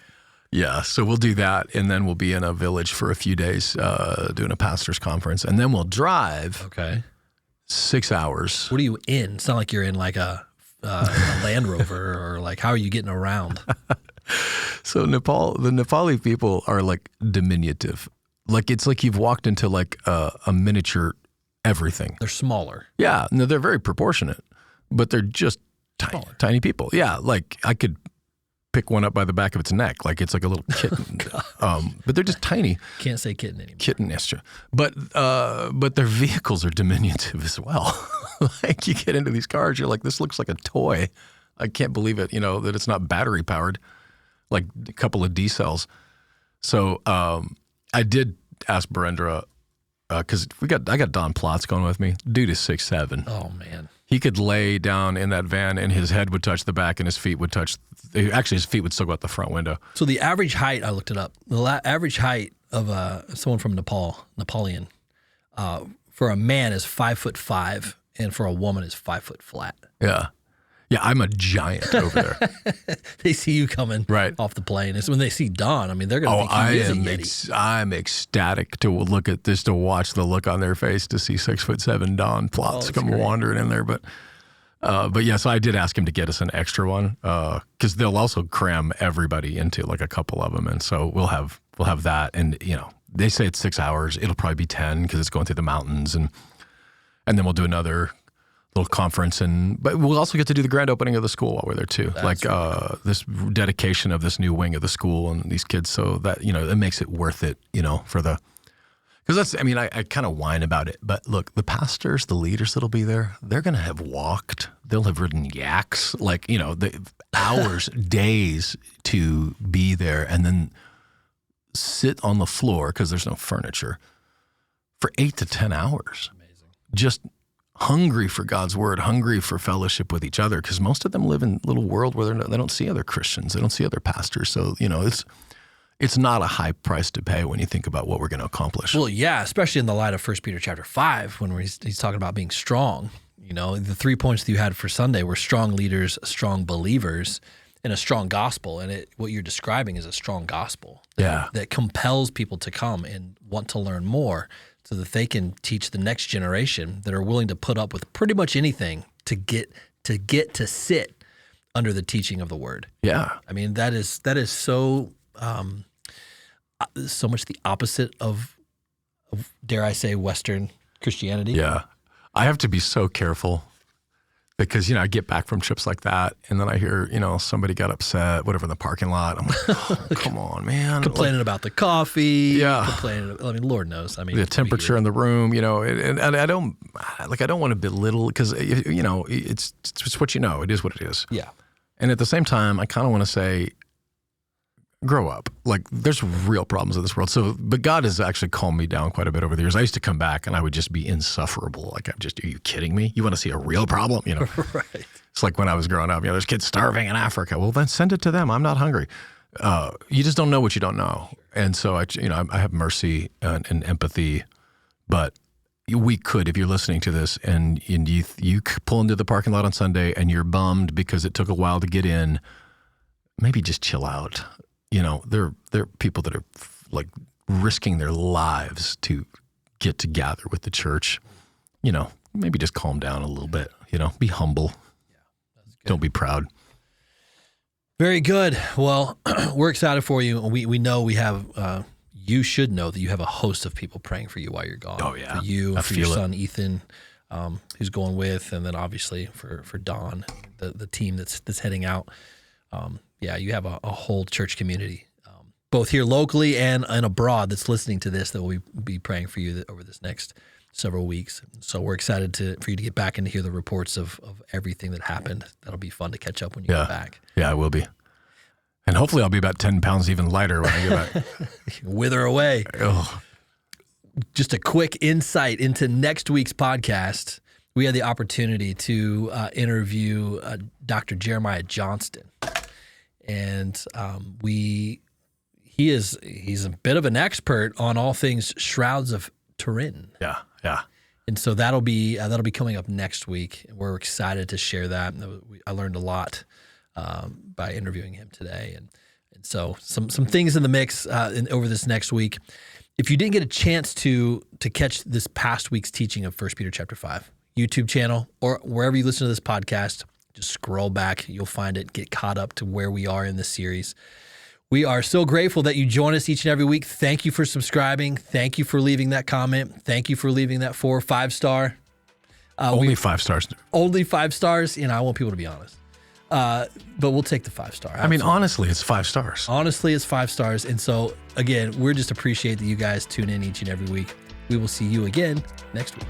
Yeah, so we'll do that, and then we'll be in a village for a few days doing a pastor's conference, and then we'll drive 6 hours. What are you in? It's not like you're in like a Land Rover or like how are you getting around? So the Nepali people are like diminutive. Like it's like you've walked into like a miniature everything. They're smaller. Yeah, no, they're very proportionate, but they're just tiny people. Yeah, like I could pick one up by the back of its neck, like it's like a little kitten. But they're just tiny. Can't say kitten anymore. Kitten, yes, true. But their vehicles are diminutive as well. Like you get into these cars, you're like, this looks like a toy. I can't believe it, that it's not battery powered, like a couple of D-cells. So I did ask Barendra, because I got Don Plotz going with me. Dude is 6'7". Oh, man. He could lay down in that van and his head would touch the back and his feet would touch. Actually, his feet would still go out the front window. So the average height, I looked it up. The average height of someone from Nepalian, for a man is 5'5", and for a woman is 5 foot flat. Yeah. Yeah, I'm a giant over there. They see you coming off the plane. It's when they see Don, I mean, they're going to think he is a Yeti. I'm ecstatic to look at this, to watch the look on their face, to see 6'7" Don Plotz come wandering in there. But yeah, so I did ask him to get us an extra one because they'll also cram everybody into like a couple of them, and so we'll have that. And they say it's 6 hours. It'll probably be 10 because it's going through the mountains, and then we'll do another little conference, but we'll also get to do the grand opening of the school while we're there too. This dedication of this new wing of the school and these kids, so that it makes it worth it. Because I kind of whine about it, but look, the pastors, the leaders that'll be there, they're going to have walked, they'll have ridden yaks, the hours, days to be there, and then sit on the floor because there's no furniture for 8 to 10 hours. Amazing. Just hungry for God's word, hungry for fellowship with each other, because most of them live in a little world where they don't see other Christians, they don't see other pastors. So, it's not a high price to pay when you think about what we're going to accomplish. Well, yeah, especially in the light of 1 Peter chapter 5, when he's talking about being strong. The 3 points that you had for Sunday were strong leaders, strong believers, and a strong gospel. And what you're describing is a strong gospel that compels people to come and want to learn more, so that they can teach the next generation that are willing to put up with pretty much anything to get to sit under the teaching of the word. Yeah. I mean, that is so so much the opposite of, dare I say, Western Christianity. Yeah. I have to be so careful because, I get back from trips like that and then I hear, somebody got upset, whatever, in the parking lot. I'm like, oh, come on, man. Complaining about the coffee. Yeah. Lord knows. The temperature in the room, and I don't want to belittle, because, it's what it is what it is. Yeah. And at the same time, I kind of want to say, grow up. There's real problems in this world. So, but God has actually calmed me down quite a bit over the years. I used to come back and I would just be insufferable. Are you kidding me? You want to see a real problem? Right. It's like when I was growing up, there's kids starving in Africa. Well, then send it to them. I'm not hungry. You just don't know what you don't know. And so I have mercy and empathy, but we could, if you're listening to this and you pull into the parking lot on Sunday and you're bummed because it took a while to get in, maybe just chill out. There are people that are risking their lives to get to gather with the church. Maybe just calm down a little bit. Be humble. Yeah, don't be proud. Very good. Well, we're excited for you. We know we have. You should know that you have a host of people praying for you while you're gone. Oh yeah, for you, for your son Ethan, who's going with, and then obviously for Don, the team that's heading out. You have a whole church community, both here locally and abroad, that's listening to this, that will be praying for you over this next several weeks. So we're excited for you to get back and to hear the reports of everything that happened. That'll be fun to catch up when you get back. Yeah, I will be. And hopefully I'll be about 10 pounds even lighter when I get back. Wither away. Oh. Just a quick insight into next week's podcast. We had the opportunity to interview Dr. Jeremiah Johnston. And he's a bit of an expert on all things Shrouds of Turin. Yeah. And so that'll be coming up next week. We're excited to share that. I learned a lot by interviewing him today, and so some things in the mix over this next week. If you didn't get a chance to catch this past week's teaching of 1 Peter chapter 5, YouTube channel or wherever you listen to this podcast, just scroll back. You'll find it. Get caught up to where we are in this series. We are so grateful that you join us each and every week. Thank you for subscribing. Thank you for leaving that comment. Thank you for leaving that 4 or 5 star. Only 5 stars. Only 5 stars. I want people to be honest. But we'll take the 5 star. I mean, honestly, it's 5 stars. Honestly, it's 5 stars. And so, again, we're just appreciate that you guys tune in each and every week. We will see you again next week.